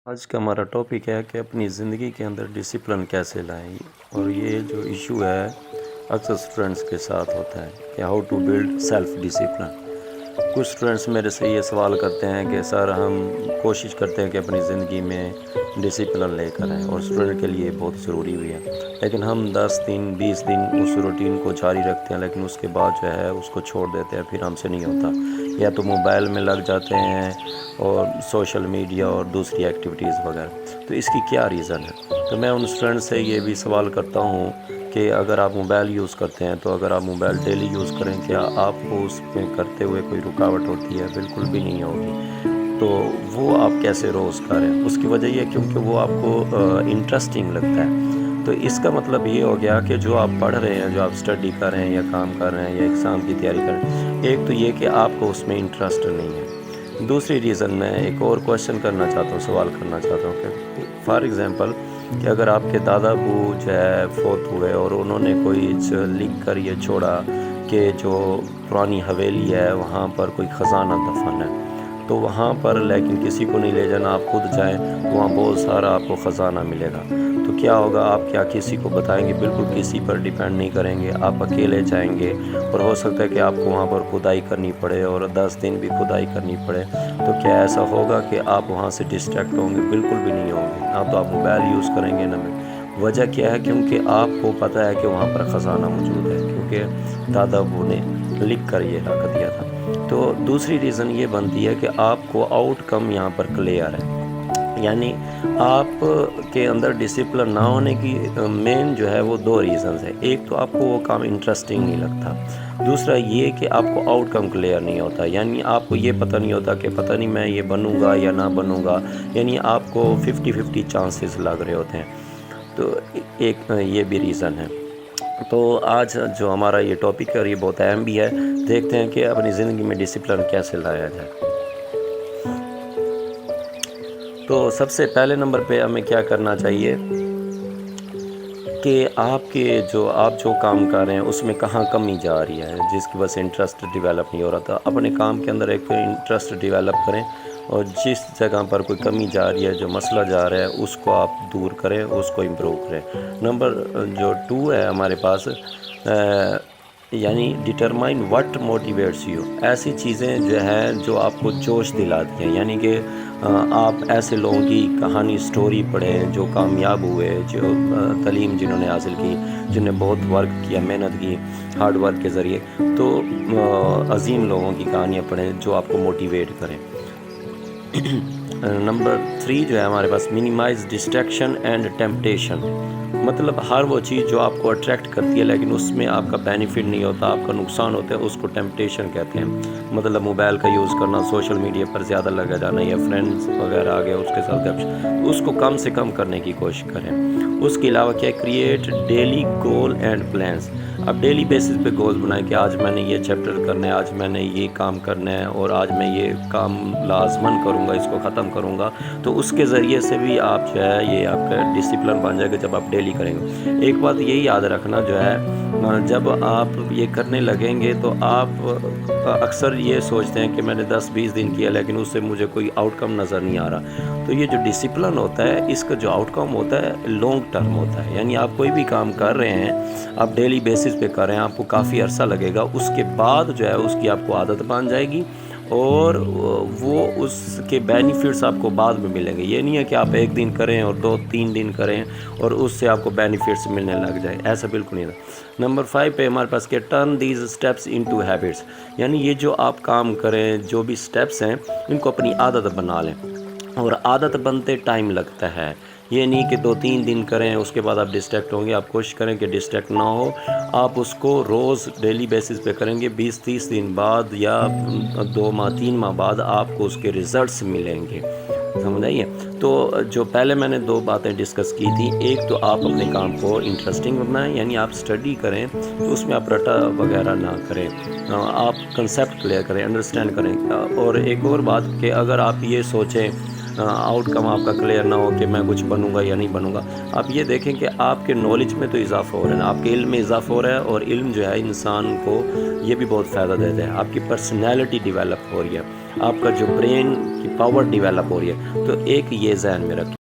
آج کا ہمارا ٹاپک ہے کہ اپنی زندگی کے اندر ڈسپلن کیسے لائیں، اور یہ جو ایشو ہے اکثر اسٹوڈنٹس کے ساتھ ہوتا ہے کہ how to build self discipline. کچھ اسٹوڈنٹس میرے سے یہ سوال کرتے ہیں کہ سر ہم کوشش کرتے ہیں کہ اپنی زندگی میں ڈسپلن لے کر آئیں، اور اسٹوڈنٹ کے لیے بہت ضروری بھی ہے، لیکن ہم 10 دن 20 دن اس روٹین کو جاری رکھتے ہیں، لیکن اس کے بعد جو ہے اس کو چھوڑ دیتے ہیں، پھر ہم سے نہیں ہوتا، یا تو موبائل میں لگ جاتے ہیں اور سوشل میڈیا اور دوسری ایکٹیویٹیز وغیرہ۔ تو اس کی کیا ریزن ہے؟ تو میں ان اسٹوڈنٹ سے یہ بھی سوال کرتا ہوں کہ اگر آپ موبائل یوز کرتے ہیں تو اگر آپ موبائل ڈیلی یوز کریں، کیا آپ کو اس میں کرتے ہوئے کوئی رکاوٹ ہوتی ہے؟ بالکل بھی نہیں ہوگی۔ تو وہ آپ کیسے روز کریں؟ اس کی وجہ یہ کیونکہ وہ آپ کو انٹرسٹنگ لگتا ہے۔ تو اس کا مطلب یہ ہو گیا کہ جو آپ پڑھ رہے ہیں، جو آپ اسٹڈی کر رہے ہیں یا کام کر رہے ہیں یا ایگزام کی تیاری کر رہے ہیں، ایک تو یہ کہ آپ کو اس میں انٹرسٹ نہیں ہے۔ دوسری ریزن میں ایک اور کویشچن کرنا چاہتا ہوں، سوال کرنا چاہتا ہوں کہ فار ایگزامپل کہ اگر آپ کے دادا ابو جو ہے فوت ہوئے اور انہوں نے کوئی لکھ کر یہ چھوڑا کہ جو پرانی حویلی ہے وہاں پر کوئی خزانہ دفن ہے، تو وہاں پر لیکن کسی کو نہیں لے جانا، آپ خود جائیں تو وہاں بہت سارا آپ کو خزانہ ملے گا، تو کیا ہوگا؟ آپ کیا کسی کو بتائیں گے؟ بالکل کسی پر ڈیپینڈ نہیں کریں گے، آپ اکیلے جائیں گے، اور ہو سکتا ہے کہ آپ کو وہاں پر کھدائی کرنی پڑے اور 10 دن بھی کھدائی کرنی پڑے۔ تو کیا ایسا ہوگا کہ آپ وہاں سے ڈسٹریکٹ ہوں گے؟ بالکل بھی نہیں ہوں گے، آپ تو آپ موبائل یوز کریں گے نا۔ وجہ کیا ہے؟ کیونکہ آپ کو پتہ ہے کہ وہاں پر خزانہ موجود ہے، کیونکہ دادا ابو نے لکھ کر یہ رکھ دیا تھا۔ تو دوسری ریزن یہ بنتی ہے کہ آپ کو آؤٹ کم یہاں پر کلیئر ہے، یعنی آپ کے اندر ڈسپلن نہ ہونے کی مین جو ہے وہ دو ریزنز ہیں۔ ایک تو آپ کو وہ کام انٹرسٹنگ نہیں لگتا، دوسرا یہ کہ آپ کو آؤٹ کم کلیئر نہیں ہوتا، یعنی آپ کو یہ پتہ نہیں ہوتا کہ پتہ نہیں میں یہ بنوں گا یا نہ بنوں گا، یعنی آپ کو 50-50 چانسز لگ رہے ہوتے ہیں۔ تو ایک یہ بھی ریزن ہے۔ تو آج جو ہمارا یہ ٹاپک ہے اور یہ بہت اہم بھی ہے، دیکھتے ہیں کہ اپنی زندگی میں ڈسپلن کیسے لایا جائے۔ تو سب سے پہلے نمبر پہ ہمیں کیا کرنا چاہیے کہ آپ جو کام کر رہے ہیں اس میں کہاں کمی جا رہی ہے، جس کی وجہ سے انٹرسٹ ڈیولپ نہیں ہو رہا تھا، اپنے کام کے اندر ایک انٹرسٹ ڈیولپ کریں، اور جس جگہ پر کوئی کمی جا رہی ہے، جو مسئلہ جا رہا ہے، اس کو آپ دور کریں، اس کو امپروو کریں۔ نمبر جو 2 ہے ہمارے پاس، یعنی ڈٹرمائن واٹ موٹیویٹس یو، ایسی چیزیں جو ہیں جو آپ کو جوش دلاتی ہیں، یعنی کہ آپ ایسے لوگوں کی کہانی سٹوری پڑھیں جو کامیاب ہوئے، جو تعلیم جنہوں نے حاصل کی، جنہوں نے بہت ورک کیا، محنت کی، ہارڈ ورک کے ذریعے، تو عظیم لوگوں کی کہانیاں پڑھیں جو آپ کو موٹیویٹ کریں۔ نمبر 3 جو ہے ہمارے پاس، منیمائز ڈسٹریکشن اینڈ ٹیمپٹیشن، مطلب ہر وہ چیز جو آپ کو اٹریکٹ کرتی ہے لیکن اس میں آپ کا بینیفٹ نہیں ہوتا، آپ کا نقصان ہوتا ہے، اس کو ٹیمپٹیشن کہتے ہیں۔ مطلب موبائل کا یوز کرنا، سوشل میڈیا پر زیادہ لگا جانا، یا فرینڈز وغیرہ آ گئے اس کے ساتھ اس کو کم سے کم کرنے کی کوشش کریں۔ اس کے علاوہ کیا، create daily goal and plans, اب ڈیلی بیسس پہ گول بنائیں کہ آج میں نے یہ چیپٹر کرنا ہے، آج میں نے یہ کام کرنا ہے، اور آج میں یہ کام لازماً کروں گا، اس کو ختم کروں گا۔ تو اس کے ذریعے سے بھی آپ جو ہے یہ آپ کا ڈسپلن بن جائے گا جب آپ ڈیلی کریں گے۔ ایک بات یہ یاد رکھنا جو ہے، جب آپ یہ کرنے لگیں گے تو آپ اکثر یہ سوچتے ہیں کہ میں نے 10-20 دن کیا لیکن اس سے مجھے کوئی آؤٹ کم نظر نہیں آ رہا۔ تو یہ جو ڈسپلن ہوتا ہے اس کا جو آؤٹ کم ہوتا ہے لانگ ٹرم ہوتا ہے، یعنی آپ کوئی بھی کام کر رہے ہیں، آپ ڈیلی بیسس پہ کر رہے ہیں، آپ کو کافی عرصہ لگے گا، اس کے بعد جو ہے اس کی آپ کو عادت بن جائے گی، اور وہ اس کے بینیفٹس آپ کو بعد میں ملیں گے۔ یہ نہیں ہے کہ آپ ایک دن کریں اور 2-3 دن کریں اور اس سے آپ کو بینیفٹس ملنے لگ جائے، ایسا بالکل نہیں ہے۔ نمبر 5 پہ ہمارے پاس کہ turn these steps into habits, یعنی یہ جو آپ کام کریں، جو بھی اسٹیپس ہیں، ان کو اپنی عادت بنا لیں، اور عادت بنتے ٹائم لگتا ہے، یہ نہیں کہ 2-3 دن کریں اس کے بعد آپ ڈسٹریکٹ ہوں گے۔ آپ کوشش کریں کہ ڈسٹریکٹ نہ ہو، آپ اس کو روز ڈیلی بیسس پہ کریں گے، 20-30 دن بعد یا 2 ماہ 3 ماہ بعد آپ کو اس کے ریزلٹس ملیں گے، سمجھ آئیے؟ تو جو پہلے میں نے 2 باتیں ڈسکس کی تھیں، ایک تو آپ اپنے کام کو انٹرسٹنگ بنائیں، یعنی آپ اسٹڈی کریں تو اس میں آپ رٹا وغیرہ نہ کریں، آپ کنسیپٹ کلیئر کریں، انڈرسٹینڈ کریں۔ اور ایک اور بات کہ اگر آپ یہ سوچیں آؤٹ کم آپ کا کلیئر نہ ہو کہ میں کچھ بنوں گا یا نہیں بنوں گا. آپ یہ دیکھیں کہ آپ کے نالج میں تو اضافہ ہو رہا ہے نا, آپ کے علم میں اضافہ ہو رہا ہے, اور علم جو ہے انسان کو یہ بھی بہت فائدہ دیتا ہے. آپ کی پرسنالٹی ڈیولپ ہو رہی ہے, آپ کا جو برین کی پاور ڈیولپ ہو رہی ہے. تو ایک یہ ذہن میں رکھیں.